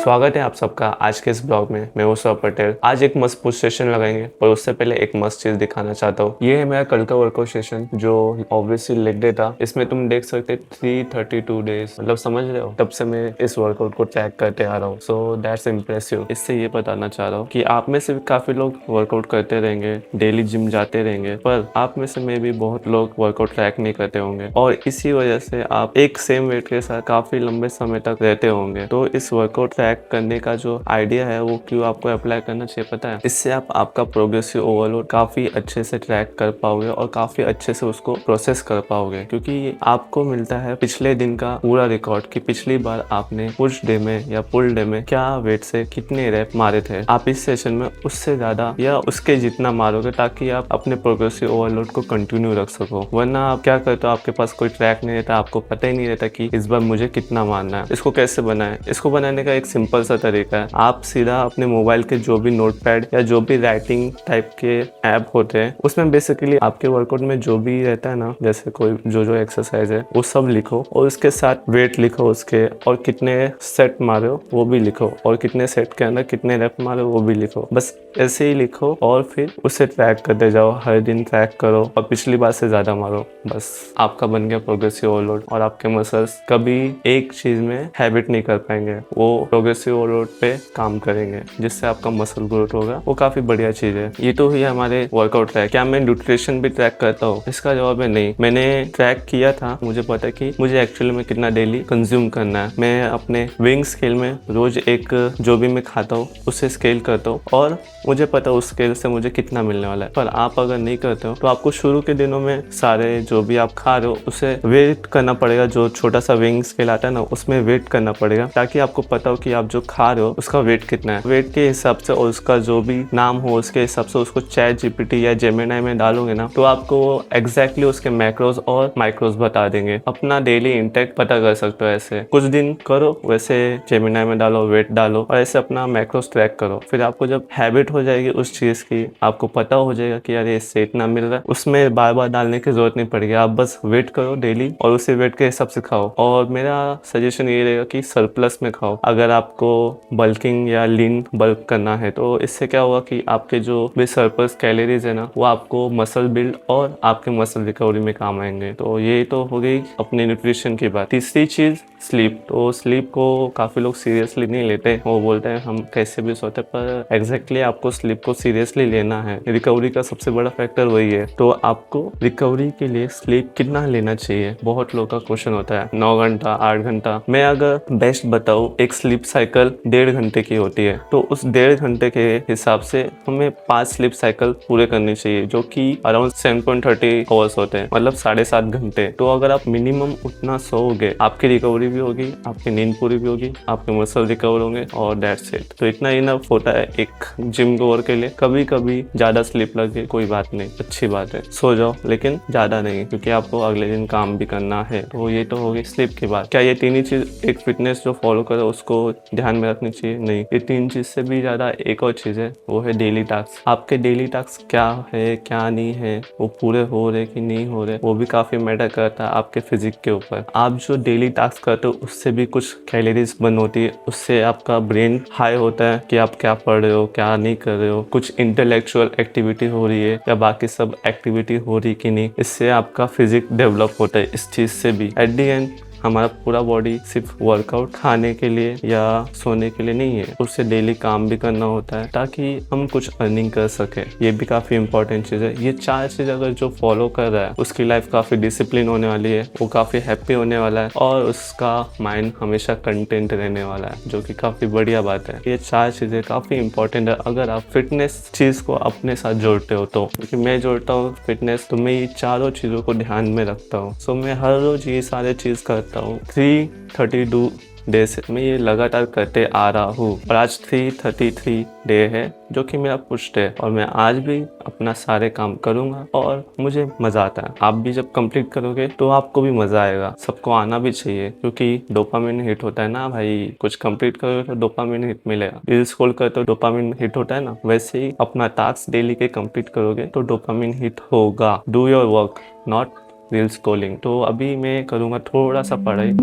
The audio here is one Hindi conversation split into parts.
स्वागत है आप सबका आज के इस ब्लॉग में। मैं हूं सौरभ पटेल। आज एक मस्त पुश सेशन लगाएंगे, पर उससे पहले एक मस्त चीज दिखाना चाहता हूँ। ये है मेरा कल का वर्कआउट सेशन जो ऑब्वियसली लेग डे था। इसमें तुम देख सकते 332 डेज, मतलब समझ रहे हो, तब से मैं इस वर्कआउट को ट्रैक करते आ रहा हूँ। So that's impressive. इससे ये बताना चाह रहा हूँ कि आप में से भी काफी लोग वर्कआउट करते रहेंगे, डेली जिम जाते रहेंगे, पर आप में से में भी बहुत लोग वर्कआउट ट्रैक नहीं करते होंगे और इसी वजह से आप एक सेम वेट के साथ काफी लंबे समय तक रहते होंगे। तो इस वर्कआउट ट्रैक करने का जो आइडिया है वो क्यों आपको अप्लाई करना चाहिए पता है? इससे आप आपका प्रोग्रेसिव ओवरलोड काफी अच्छे से ट्रैक कर पाओगे और काफी अच्छे से उसको प्रोसेस कर पाओगे, क्योंकि आपको मिलता है पिछले दिन का पूरा रिकॉर्ड कि पिछली बार आपने पुश डे में या पुल डे में क्या वेट से कितने रैप मारे थे। आप इस सेशन में उससे ज्यादा या उसके जितना मारोगे ताकि आप अपने प्रोग्रेसिव ओवरलोड को कंटिन्यू रख सको। वरना आप क्या करते हो, आपके पास कोई ट्रैक नहीं रहता, आपको पता ही नहीं रहता कि इस बार मुझे कितना मारना है। इसको कैसे बनाएं? इसको बनाने का एक सिंपल सा तरीका है। आप सीधा अपने मोबाइल के जो भी नोटपैड या जो भी राइटिंग टाइप के ऐप होते हैं उसमें बेसिकली आपके वर्कआउट में जो भी रहता है ना, जैसे कोई जो एक्सरसाइज है वो सब लिखो और उसके साथ वेट लिखो उसके, और कितने सेट मारे हो वो भी लिखो, और कितने सेट के अंदर कितने रेप मारे हो वो भी लिखो। बस ऐसे ही लिखो और फिर उसे ट्रैक करते जाओ। हर दिन ट्रैक करो और पिछली बार से ज्यादा मारो। बस आपका बन गया प्रोग्रेसिव ओवरलोड। और आपके मसल्स कभी एक चीज में हैबिट नहीं कर पाएंगे, वो प्रोग्रेसिव ओवरलोड पे काम करेंगे, जिससे आपका मसल ग्रोथ होगा। वो काफी बढ़िया चीज है। ये तो हुई हमारे वर्कआउट ट्रैक। क्या मैं न्यूट्रिशन भी ट्रैक करता हूँ? इसका जवाब है नहीं। मैंने ट्रैक किया था, मुझे पता है कि मुझे एक्चुअली में कितना डेली कंज्यूम करना है। मैं अपने विंग स्केल में रोज एक जो भी मैं खाता हूँ उसे स्केल करता हूँ और मुझे पता है उस स्केल से मुझे कितना मिलने वाला है। पर आप अगर नहीं करते हो तो आपको शुरू के दिनों में सारे जो भी आप खा रहे हो उसे वेट करना पड़ेगा। जो छोटा सा विंग स्केल आता है ना, उसमें वेट करना पड़ेगा ताकि आपको पता हो कि आप जो खा रहे हो उसका वेट कितना है। वेट के हिसाब से और उसका जो भी नाम हो उसके हिसाब से उसको चैट जीपीटी या जेमिनी में डालोगे ना, तो आपको एग्जैक्टली उसके मैक्रोज और माइक्रोज बता देंगे। अपना डेली इंटेक पता कर सकते हो। ऐसे कुछ दिन करो, वैसे जेमिनी में डालो, वेट डालो और ऐसे अपना मैक्रोज ट्रैक करो। फिर आपको जब हैबिट हो जाएगी उस चीज की, आपको पता हो जाएगा कि यार इससे इतना मिल रहा है, उसमें बार बार डालने की जरूरत नहीं पड़ेगी। आप बस वेट करो डेली और उसी वेट के हिसाब से खाओ। और मेरा सजेशन ये रहेगा कि सरप्लस में खाओ अगर आपको बल्किंग या लीन बल्क करना है। तो इससे क्या होगा कि आपके जो भी सरप्लस कैलोरीज है ना, वो आपको मसल बिल्ड और आपके मसल रिकवरी में काम आएंगे। तो ये तो हो गई अपने न्यूट्रिशन की बात। तीसरी चीज स्लीप। तो स्लीप को काफी लोग सीरियसली नहीं लेते। वो बोलते हैं हम कैसे भी सोते, पर एग्जैक्टली आपको स्लीप को सीरियसली लेना है। रिकवरी का सबसे बड़ा फैक्टर वही है। तो आपको रिकवरी के लिए स्लीप कितना लेना चाहिए, बहुत लोगों का क्वेश्चन होता है। 9 घंटा, 8 घंटा। मैं अगर बेस्ट बताऊं, एक स्लीप साइकिल 1.5 घंटे की होती है। तो उस 1.5 घंटे के हिसाब से हमें 5 स्लीप साइकिल पूरे करनी चाहिए, जो कि अराउंड 7.30 आवर्स होते हैं, मतलब 7.5 घंटे। तो अगर आप मिनिमम उतना सोओगे, आपकी रिकवरी भी होगी, आपकी नींद पूरी भी होगी, आपके मसल रिकवर होंगे और दैट्स इट। तो इतना इनफ होता है एक जिम गोअर के लिए। कभी कभी ज्यादा स्लीप लगे कोई बात नहीं, अच्छी बात है, सो जाओ, लेकिन ज्यादा नहीं, क्योंकि आपको अगले दिन काम भी करना है। तो ये तो होगी स्लीप की बात। क्या ये तीन ही चीज एक फिटनेस जो फॉलो करे उसको ध्यान में रखनी चाहिए? नहीं, ये तीन चीज से भी ज्यादा एक और चीज है, वो है डेली टास्क। आपके डेली टास्क क्या है क्या नहीं है, वो पूरे हो रहे कि नहीं हो रहे, वो भी काफी मैटर करता है आपके फिजिक के ऊपर। आप जो डेली टास्क करते हो उससे भी कुछ कैलोरीज बर्न होती है, उससे आपका ब्रेन हाई होता है कि आप क्या पढ़ रहे हो क्या नहीं कर रहे हो, कुछ इंटेलेक्चुअल एक्टिविटी हो रही है या बाकी सब एक्टिविटी हो रही कि नहीं। इससे आपका फिजिक डेवलप होता है। इस चीज से भी एट द एंड हमारा पूरा बॉडी सिर्फ वर्कआउट खाने के लिए या सोने के लिए नहीं है, उससे डेली काम भी करना होता है ताकि हम कुछ अर्निंग कर सके। ये भी काफी इंपॉर्टेंट चीज है। ये 4 चीज अगर जो फॉलो कर रहा है उसकी लाइफ काफी डिसिप्लिन होने वाली है, वो काफी हैप्पी होने वाला है और उसका माइंड हमेशा कंटेंट रहने वाला है, जो कि काफी बढ़िया बात है। ये 4 चीजें काफी इंपॉर्टेंट है अगर आप फिटनेस चीज को अपने साथ जोड़ते हो तो। क्योंकि मैं जोड़ता हूँ फिटनेस, तो मैं ये चारों चीजों को ध्यान में रखता हूँ। सो मैं हर रोज ये सारे चीज करता हूँ। 332 डे से मैं ये लगातार करते आ रहा हूँ और आज 333 डे है जो कि मेरा पुश डे है, और मैं आज भी अपना सारे काम करूंगा और मुझे मजा आता है। आप भी जब कंप्लीट करोगे तो आपको भी मजा आएगा। सबको आना भी चाहिए, क्योंकि डोपामिन हिट होता है ना भाई। कुछ कंप्लीट करोगे तो डोपामिन हिट मिलेगा। रील स्क्रॉल करते हो डोपामिन हिट होता है ना, वैसे ही अपना टास्क डेली के कंप्लीट करोगे तो डोपामिन हिट होगा। Do your work, not reel scrolling. तो अभी मैं करूँगा थोड़ा सा पढ़ाई।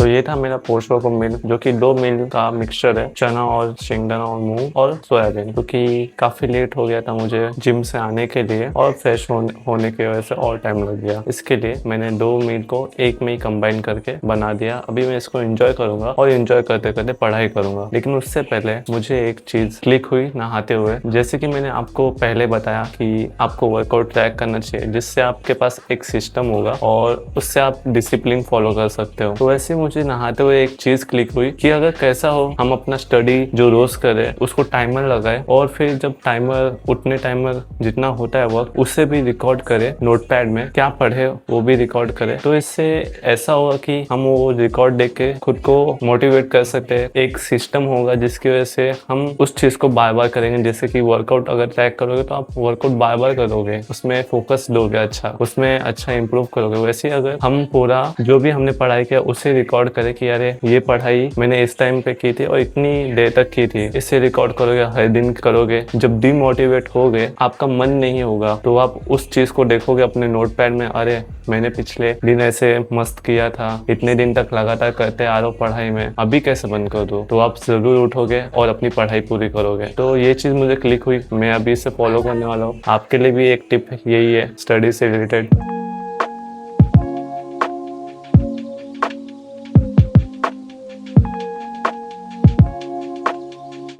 तो ये था मेरा पोस्ट वर्कआउट मील, जो कि 2 मील का मिक्सचर है, चना और शेंगदाना और मूंग और सोयाबीन, क्योंकि काफी लेट हो गया था मुझे जिम से आने के लिए और फ्रेश होने की वजह से और टाइम लग गया। इसके लिए मैंने 2 मील को एक में ही कंबाइन करके बना दिया। अभी मैं इसको एंजॉय करूंगा और एंजॉय करते करते पढ़ाई करूंगा। लेकिन उससे पहले मुझे एक चीज क्लिक हुई नहाते हुए। जैसे कि मैंने आपको पहले बताया कि आपको वर्कआउट ट्रैक करना चाहिए, जिससे आपके पास एक सिस्टम होगा और उससे आप डिसिप्लिन फॉलो कर सकते हो। तो वैसे मुझे नहाते हुए एक चीज क्लिक हुई कि अगर कैसा हो हम अपना स्टडी जो रोज करे उसको टाइमर लगाए और फिर जब टाइमर उतने टाइमर जितना होता है वर्क उससे भी रिकॉर्ड करे, नोटपैड में क्या पढ़े वो भी रिकॉर्ड करे। तो इससे ऐसा होगा कि हम वो रिकॉर्ड देख के खुद को मोटिवेट कर सकते हैं। एक सिस्टम होगा जिसकी वजह से हम उस चीज को बार बार करेंगे। जैसे कि वर्कआउट अगर ट्रैक करोगे तो आप वर्कआउट बार बार करोगे, उसमें फोकस दोगे, अच्छा उसमें अच्छा इंप्रूव करोगे। वैसे अगर हम पूरा जो भी हमने पढ़ाई किया उसे रिकॉर्ड करें कि अरे ये पढ़ाई मैंने इस टाइम पे की थी और इतनी देर तक की थी, इसे रिकॉर्ड करोगे, हर दिन करोगे। जब डिमोटिवेट होगे, आपका मन नहीं होगा, तो आप उस चीज को देखोगे अपने नोटपैड में, अरे मैंने पिछले दिन ऐसे मस्त किया था, इतने दिन तक लगातार करते आ रहा हूँ पढ़ाई में, अभी कैसे बंद कर दूँ। तो आप जरूर उठोगे और अपनी पढ़ाई पूरी करोगे। तो ये चीज मुझे क्लिक हुई, मैं अभी इसे फॉलो करने वाला हूँ। आपके लिए भी एक टिप यही है स्टडी से रिलेटेड।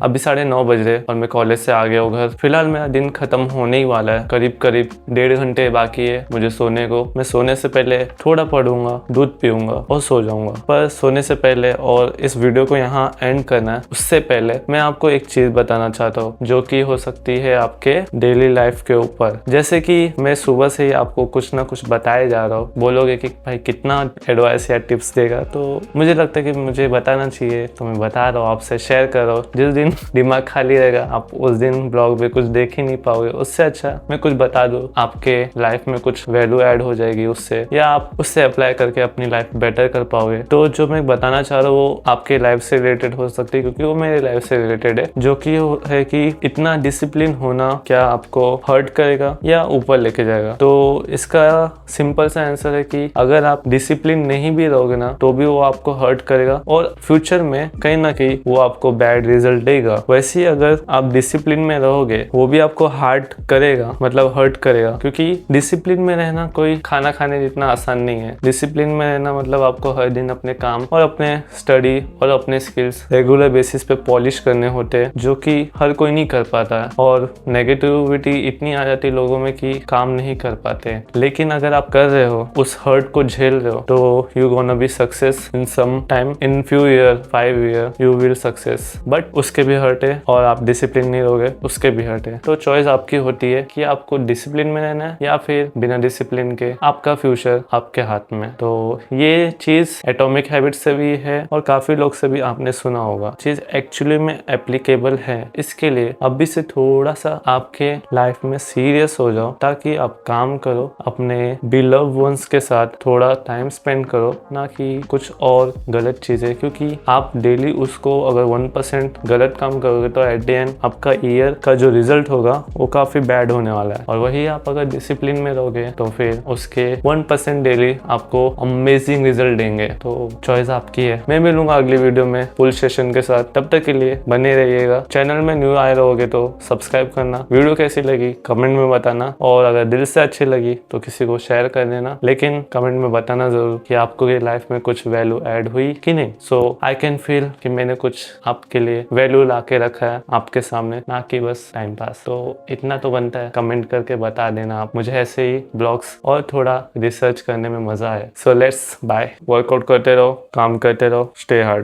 अभी 9:30 बज रहे और मैं कॉलेज से आ गया हूँ घर। फिलहाल मेरा दिन खत्म होने ही वाला है, करीब 1.5 घंटे बाकी है मुझे सोने को। मैं सोने से पहले थोड़ा पढ़ूंगा, दूध पीऊंगा और सो जाऊंगा। पर सोने से पहले और इस वीडियो को यहाँ एंड करना है उससे पहले मैं आपको एक चीज बताना चाहता हूँ, जो कि हो सकती है आपके डेली लाइफ के ऊपर। जैसे कि मैं सुबह से ही आपको कुछ ना कुछ बताए जा रहा हूँ। बोलोगे कि भाई कितना एडवाइस या टिप्स देगा, तो मुझे लगता है कि मुझे बताना चाहिए, तो मैं बता रहा हूँ, आपसे शेयर कर रहा हूँ। जिस दिन दिमाग खाली रहेगा आप उस दिन ब्लॉग में कुछ देख ही नहीं पाओगे। उससे अच्छा मैं कुछ बता दूं, आपके लाइफ में कुछ वैल्यू ऐड हो जाएगी उससे, या आप उससे अप्लाई करके अपनी लाइफ बेटर कर पाओगे। तो जो मैं बताना चाह रहा हूँ वो आपके लाइफ से रिलेटेड हो सकती है, क्योंकि वो मेरे लाइफ से रिलेटेड है। जो कि है कि इतना डिसिप्लिन होना क्या आपको हर्ट करेगा या ऊपर लेके जाएगा। तो इसका सिंपल सा आंसर है कि अगर आप डिसिप्लिन नहीं भी रहोगे ना, तो भी वो आपको हर्ट करेगा और फ्यूचर में कहीं ना कहीं वो आपको बैड रिजल्ट देगा। वैसे ही अगर आप डिसिप्लिन में रहोगे, वो भी आपको हार्ट करेगा, मतलब हर्ट करेगा। क्योंकि डिसिप्लिन में रहना कोई खाना खाने जितना आसान नहीं है। डिसिप्लिन में रहना मतलब आपको हर दिन अपने काम और अपने स्टडी और अपने स्किल्स रेगुलर बेसिस पे पॉलिश करने होते हैं, जो कि हर कोई नहीं कर पाता है। और नेगेटिविटी इतनी आ जाती है लोगों में कि काम नहीं कर पाते। लेकिन अगर आप कर रहे हो, उस हर्ट को झेल रहे हो, तो you gonna be success in some time, in few year, 5 year you will success. But उसके भी हर्ट है और आप डिसिप्लिन नहीं रहोगे, उसके भी हर्ट है। तो चॉइस आपकी होती है कि आपको डिसिप्लिन में रहना है या फिर बिना डिसिप्लिन के। आपका फ्यूचर आपके हाथ में। तो ये चीज एटॉमिक हैबिट से भी है और काफी लोग से भी आपने सुना होगा। चीज एक्चुअली में एप्लीकेबल है। इसके लिए अभी से थोड़ा सा आपके लाइफ में सीरियस हो जाओ, ताकि आप काम करो, अपने बिलव वंस के साथ थोड़ा टाइम स्पेंड करो, ना कि कुछ और गलत चीजें। क्योंकि आप डेली उसको अगर 1% गलत काम करोगे तो एट द एंड आपका ईयर का जो रिजल्ट होगा वो काफी बैड होने वाला है। और वही आप अगर डिसिप्लिन में रहोगे तो फिर उसके 1% डेली आपको अमेजिंग रिजल्ट देंगे। तो चॉइस आपकी है। मैं मिलूंगा अगली वीडियो में फुल सेशन के साथ। तब तक के लिए बने रहिएगा। चैनल में न्यू आए रहोगे तो सब्सक्राइब करना। वीडियो कैसी लगी कमेंट में बताना, और अगर दिल से अच्छी लगी तो किसी को शेयर कर देना। लेकिन कमेंट में बताना जरूर कि आपको ये लाइफ में कुछ वैल्यू ऐड हुई कि नहीं। सो आई कैन फील कि मैंने कुछ आपके लिए वैल्यू ला के रखा है आपके सामने, ना कि बस टाइम पास। तो इतना तो बनता है, कमेंट करके बता देना आप। मुझे ऐसे ही ब्लॉग्स और थोड़ा रिसर्च करने में मजा आए। So let's buy. वर्कआउट करते रहो, काम करते रहो, स्टे हार्ड।